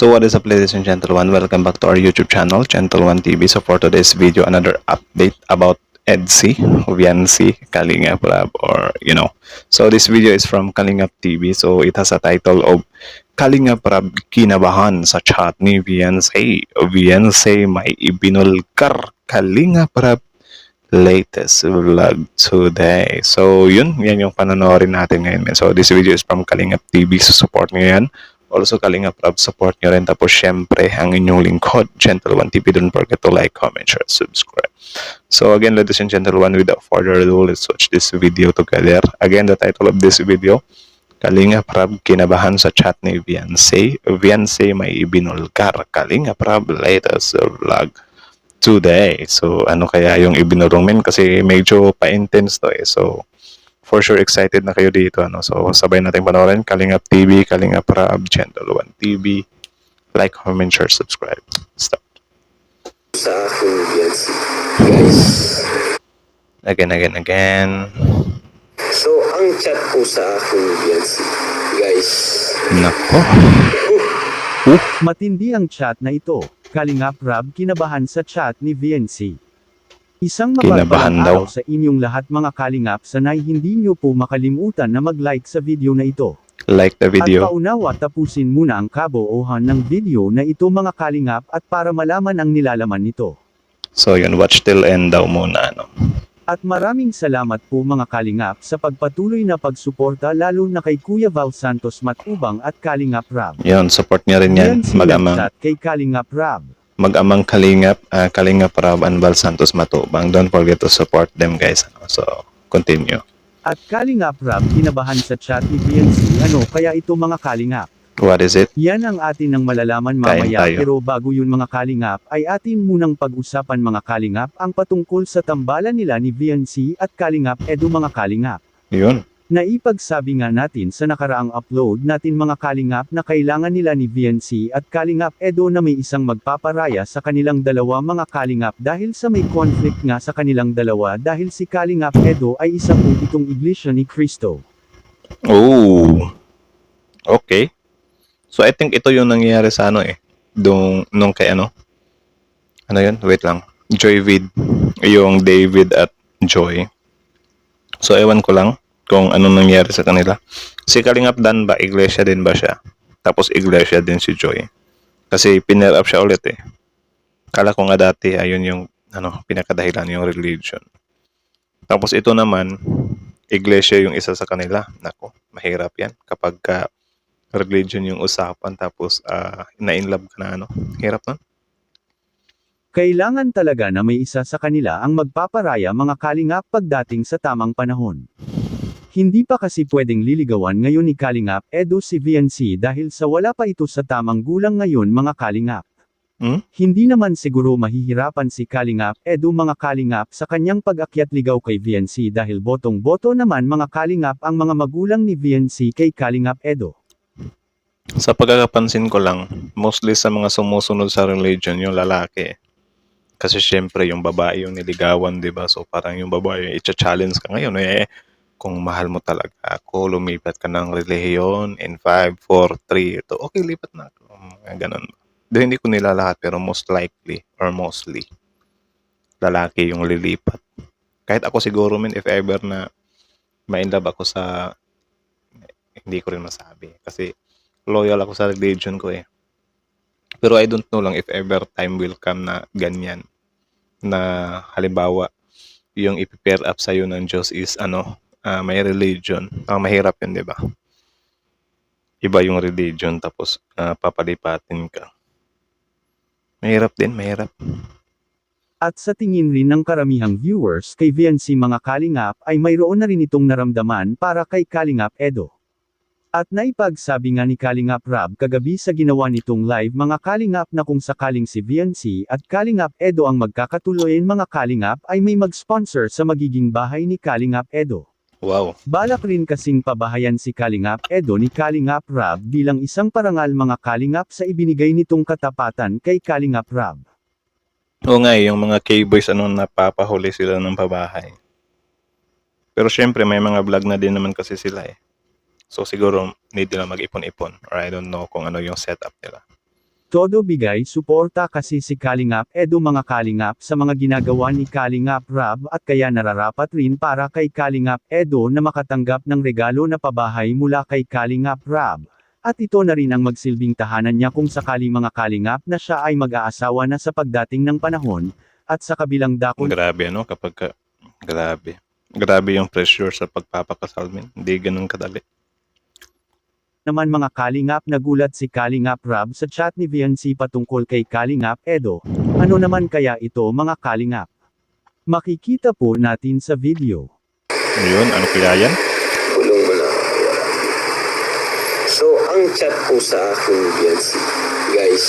So what is up, ladies and gentlemen, welcome back to our YouTube channel, Gentleman TV. So for today's video, another update about EDC, VNC, Kalingap Lab, or So this video is from Kalingap TV. So it has a title of Kalingap Lab kinabahan sa chat ni VNC. VNC may ibinulkar Kalingap Lab latest vlog today. So yan yung panonoorin natin ngayon. So this video is from Kalingap TV. So support nyo yan. Also, Kalingap Rab, support nyo rin. Tapos, syempre, ang inyong lingkod, Gentleman TV. Don't forget to like, comment, share, subscribe. So, again, ladies and gentlemen, without further ado, let's watch this video together. Again, the title of this video, Kalingap Rab, kinabahan sa chat ni Viancy. Viancy may ibinulkar. Kalingap Rab, latest vlog today. So, ano kaya yung ibinurong min? Kasi medyo pa-intense to eh. So, for sure, excited na kayo dito. So, sabay natin panoorin. Kalingap TV, Kalingap Rab, Gentleman TV. Like, comment, share, subscribe. Start. Sa aking Viancy, guys. Again. So, ang chat po sa aking Viancy, guys. Nako. Matindi ang chat na ito. Kalingap Rab kinabahan sa chat ni VNC. Isang Kinabahan mapagpalang daw. araw sa inyong lahat mga kalingap, sanay hindi nyo po makalimutan na mag-like sa video na ito. Like the At video. paunawa tapusin muna ang kabuuhan ng video na ito mga kalingap at para malaman ang nilalaman nito. So, yun. Watch till end daw muna. At maraming salamat po mga kalingap sa pagpatuloy na pagsuporta lalo na kay Kuya Val Santos Matubang at Kalingap Rab. Yun, support nyo rin yan. VNC Mag-amang, chat kay Kalingap Rab. mag-amang Kalingap, Kalingap Rab and Val Santos Matubang. Don't forget to support them, guys. So, continue. At Kalingap Rab kinabahan sa chat ni VNC. Ano kaya ito mga kalingap? What is it? Yan ang atin ng malalaman Kain mamaya, tayo. pero bago yun mga kalingap ay atin munang pag-usapan mga kalingap ang patungkol sa tambalan nila ni VNC at Kalingap Edu mga kalingap. Yun. Naipagsabi nga natin sa nakaraang upload natin mga kalingap na kailangan nila ni VNC at Kalingap Edo na may isang magpaparaya sa kanilang dalawa mga kalingap dahil sa may conflict nga sa kanilang dalawa dahil si Kalingap Edo ay isa po itong Iglesia ni Cristo. Oh. Okay. So, I think ito yung nangyayari sa nung kay ano yun? Wait lang. Joy Vid. Yung David at Joy. So, ewan ko lang kung anong nangyari sa kanila. Si Kalingap Dan ba? Iglesia din ba siya? Tapos iglesia din si Joy. Kasi pinare up siya ulit eh. Kala ko nga dati, ayun yung pinakadahilan yung religion. Tapos ito naman, iglesia yung isa sa kanila. Nako, mahirap yan. Kapag religion yung usapan, tapos na-inlove ka na Hirap na. Kailangan talaga na may isa sa kanila ang magpaparaya mga kalingap pagdating sa tamang panahon. Hindi pa kasi pwedeng liligawan ngayon ni Kalingap Edo si VNC dahil sa wala pa ito sa tamang gulang ngayon mga kalingap. Hindi naman siguro mahihirapan si Kalingap Edo mga kalingap sa kanyang pag-akyat ligaw kay VNC dahil botong-boto naman mga kalingap ang mga magulang ni VNC kay Kalingap Edo. Sa pagkakapansin ko lang, mostly sa mga sumusunod sa religion, yung lalaki. Kasi syempre, yung babae yung niligawan, di ba? So parang yung babae, i-challenge ka ngayon. Kung mahal mo talaga ako, lumipat ka ng relihiyon in 5, 4, 3, ito, okay, lipat na ako. Ganun. Hindi ko nila lahat, pero most likely, or mostly, lalaki yung lilipat. Kahit ako siguro, if ever na ma-inlove ako sa, hindi ko rin masabi. Kasi, loyal ako sa religion ko eh. Pero I don't know lang if ever time will come na ganyan. Na halimbawa, yung ipipair up sa'yo ng Diyos is may religion. Mahirap yun, di ba? Iba yung religion, tapos papalipatin ka. Mahirap din, mahirap. At sa tingin rin ng karamihang viewers kay VNC mga kalingap ay mayroon na rin itong naramdaman para kay Kalingap Edo. At naipagsabi nga ni Kalingap Rab kagabi sa ginawa nitong live mga kalingap na kung sakaling si VNC at Kalingap Edo ang magkakatuloyin mga kalingap ay may mag-sponsor sa magiging bahay ni Kalingap Edo. Wow. Balak rin kasing pabahayan si Kalingap Edo ni Kalingap Rab bilang isang parangal mga kalingap sa ibinigay nitong katapatan kay Kalingap Rab. Oo nga yung mga K-boys napapahuli sila ng pabahay. Pero syempre may mga vlog na din naman kasi sila eh. So siguro need nila mag-ipon-ipon or I don't know kung ano yung setup nila. Todo bigay suporta kasi si Kalingap Edo mga Kalingap sa mga ginagawa ni Kalingap Rab at kaya nararapat rin para kay Kalingap Edo na makatanggap ng regalo na pabahay mula kay Kalingap Rab. At ito na rin ang magsilbing tahanan niya kung sakali mga Kalingap na siya ay mag-aasawa na sa pagdating ng panahon, at sa kabilang dako Grabe, ano? Grabe. Grabe yung pressure sa pagpapakasal, men. Hindi ganun kadali. naman mga Kalingap nagulat si Kalingap Rab sa chat ni VNC patungkol kay Kalingap Edo. Ano naman kaya ito mga Kalingap? Makikita po natin sa video. Yun, ano kaya yan? Bulong mo na. So, ang chat po sa akin ni Biancy, guys.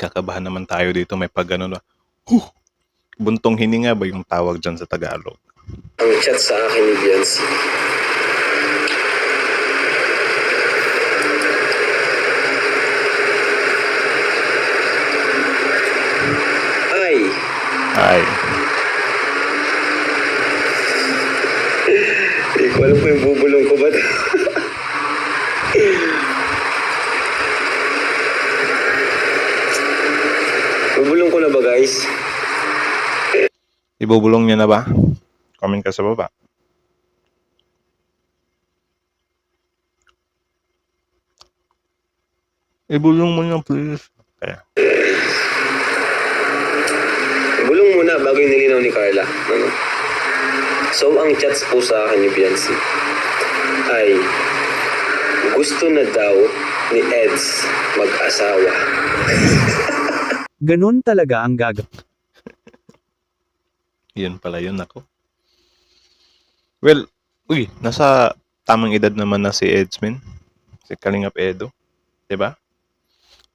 Kakabahan naman tayo dito, may pag ano na. Buntong hininga ba yung tawag dyan sa Tagalog? Ang chat sa akin ni Biancy. Ay, Hindi ko alam kung yung bubulong ko ba. Bubulong ko na ba, guys? ibubulong niya na ba? Comment ka sa baba. Ibulong mo na, please. Kaya. Bulong muna bago yung nilinaw ni Carla. Ano? So, ang chats po sa akin ni Biancy ay gusto na daw ni Eds mag-asawa. Ganon talaga ang Yun pala yun ako. Well, nasa tamang edad naman na si Edsmin. Si Kalingap Edo. Diba?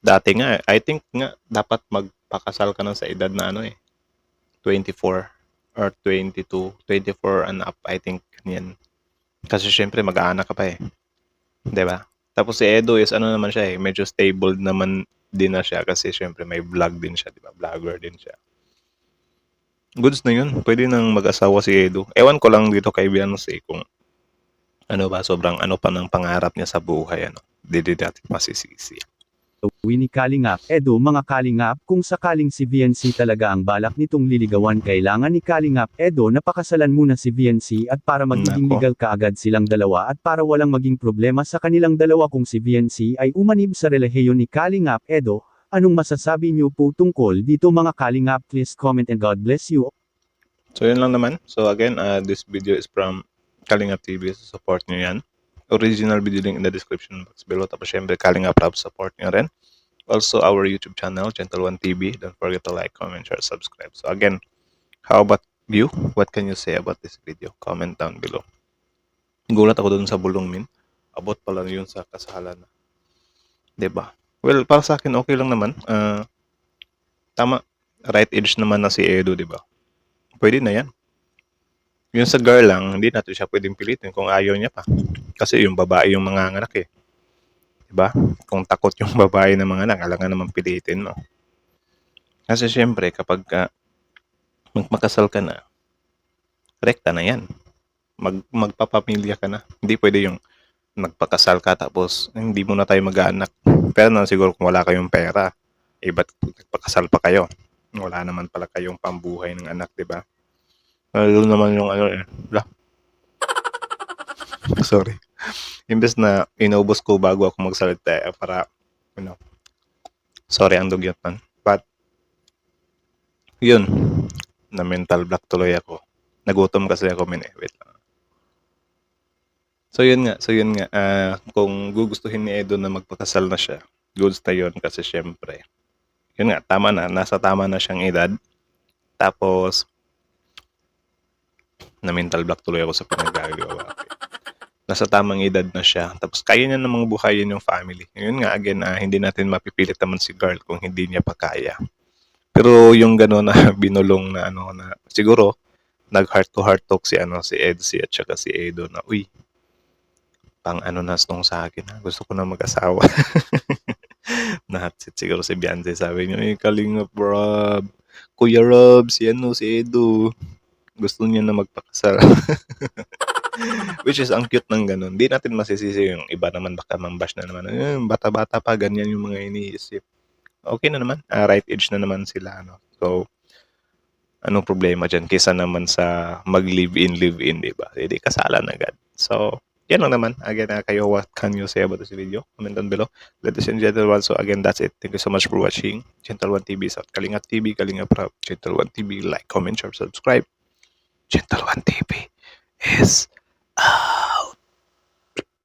Dati nga, I think nga, dapat magpakasal ka na sa edad na 24 or 22, 24 and up, I think, yan. Kasi syempre, mag-aanak ka pa eh. Diba? Tapos si Edo is naman siya medyo stable naman din na siya kasi syempre may vlog din siya, diba? Vlogger din siya. Goods na yun. Pwede nang mag-asawa si Edo. Ewan ko lang dito kay Beyonce kung sobrang pa ng pangarap niya sa buhay, Hindi natin masisisi. gagawin ni Kalingap Edo mga Kalingap kung sakaling si VNC talaga ang balak nitong liligawan kailangan ni Kalingap Edo na pakasalan muna si VNC at para magiging Nako. legal kaagad silang dalawa at para walang maging problema sa kanilang dalawa kung si VNC ay umanib sa relasyon ni Kalingap Edo. Anong masasabi niyo po tungkol dito mga Kalingap? Please comment and God bless you. So, yun lang naman. So, again, this video is from Kalingap TV. So, support nyo yan. Original video link in the description box below. Tapos, syempre, Kalingap Rab, support nyo rin. Also, our YouTube channel, Gentle One TV. Don't forget to like, comment, share, subscribe. So, again, how about you? What can you say about this video? Comment down below. Gulat ako dun sa bulong, min. Abot pala yun sa kasalan. Diba? Well, para sa akin, okay lang naman. Tama. Right age naman na si Edo, diba? Pwede na yan. Yung sa girl lang, hindi natin siya pwedeng pilitin kung ayaw niya pa. Kasi yung babae yung mga anak eh. Diba? Kung takot yung babae ng mga anak, alangan naman pilitin mo. Kasi syempre, kapag magpakasal ka na, rekta na yan. Magpapamilya ka na. Hindi pwede yung nagpakasal ka tapos hindi mo na tayo mag-aanak. Pero na siguro kung wala kayong pera, ba't nagpakasal pa kayo? Wala naman pala kayong pambuhay ng anak, diba? Lalo naman yung sorry. Imbes na inubos ko bago ako magsalita para, sorry ang dugyot man. But, yun, na mental block tuloy ako. Nagutom kasi ako, wait lang. So yun nga, kung gugustuhin ni Edo na magpakasal na siya, goods na yun kasi syempre, yun nga, tama na, nasa tama na siyang edad. Tapos, na mental block tuloy ako sa pinagagawa. Nasa tamang edad na siya. Tapos, kaya niya namang buhayin yung family. Yun nga, again, hindi natin mapipilit naman si girl kung hindi niya pa kaya. Pero yung gano'n na binulong na na siguro, nag-heart to heart talk si Edsy at saka si Edo na, pang nung sa akin, gusto ko na mag-asawa. Nahatsit siguro si Beyonce, sabi niya, Kalingap Rob, Kuya Rob, si Edo, gusto niya na magpakasal. Which is ang cute ng ganun. Di natin masisisi yung iba naman baka mambash na naman. Bata-bata pa, ganyan yung mga iniisip. Okay na naman. Right age na naman sila. Ano? So, anong problema dyan? Kesa naman sa mag-live-in, di ba? Hindi kasalan agad. So, yan lang naman. Again, kayo, what can you say about this video? Comment down below. Ladies and gentlemen, so again, that's it. Thank you so much for watching. Gentle One TV sa Kalinga TV, Kalinga Prab, Gentle One TV. Like, comment, share, subscribe. Gentle One TV is out.